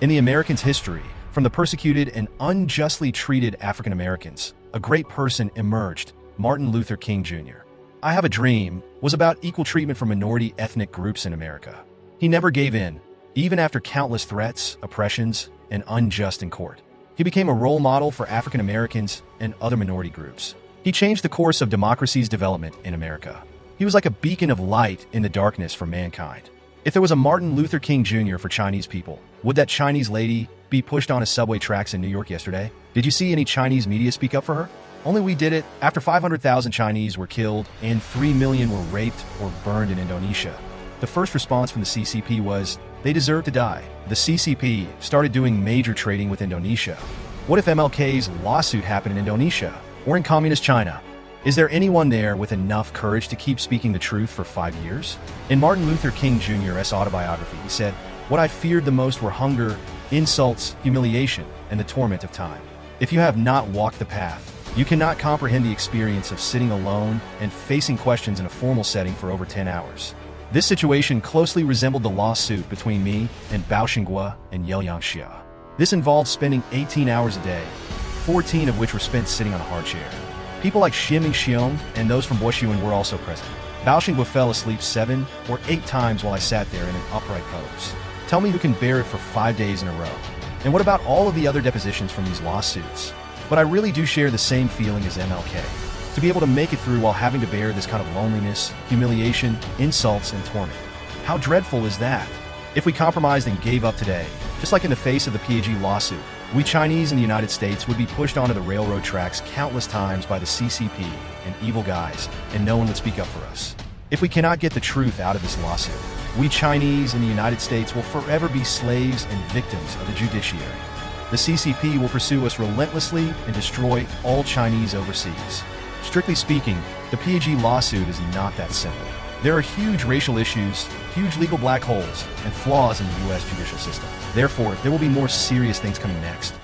In the Americans' history, from the persecuted and unjustly treated African Americans, a great person emerged, Martin Luther King Jr. I Have a Dream was about equal treatment for minority ethnic groups in America. He never gave in, even after countless threats, oppressions, and unjust in court. He became a role model for African Americans and other minority groups. He changed the course of democracy's development in America. He was like a beacon of light in the darkness for mankind. If there was a Martin Luther King Jr. for Chinese people, would that Chinese lady be pushed on a subway tracks in New York yesterday? Did you see any Chinese media speak up for her? Only we did it after 500,000 Chinese were killed and 3 million were raped or burned in Indonesia. The first response from the CCP was, they deserve to die. The CCP started doing major trading with Indonesia. What if MLK's lawsuit happened in Indonesia or in communist China? Is there anyone there with enough courage to keep speaking the truth for 5 years? In Martin Luther King Jr.'s autobiography, he said, "What I feared the most were hunger, insults, humiliation, and the torment of time." If you have not walked the path, you cannot comprehend the experience of sitting alone and facing questions in a formal setting for over 10 hours. This situation closely resembled the lawsuit between me and Bao Xingguo and Ye Yangxia. This involved spending 18 hours a day, 14 of which were spent sitting on a hard chair. People like Xie Mingxiong and those from Boxuan were also present. Bao Xingguo fell asleep 7 or 8 times while I sat there in an upright pose. Tell me who can bear it for 5 days in a row. And what about all of the other depositions from these lawsuits? But I really do share the same feeling as MLK. To be able to make it through while having to bear this kind of loneliness, humiliation, insults, and torment. How dreadful is that? If we compromised and gave up today, just like in the face of the PAG lawsuit, we Chinese in the United States would be pushed onto the railroad tracks countless times by the CCP and evil guys, and no one would speak up for us. If we cannot get the truth out of this lawsuit, we Chinese in the United States will forever be slaves and victims of the judiciary. The CCP will pursue us relentlessly and destroy all Chinese overseas. Strictly speaking, the PAG lawsuit is not that simple. There are huge racial issues, huge legal black holes, and flaws in the U.S. judicial system. Therefore, there will be more serious things coming next.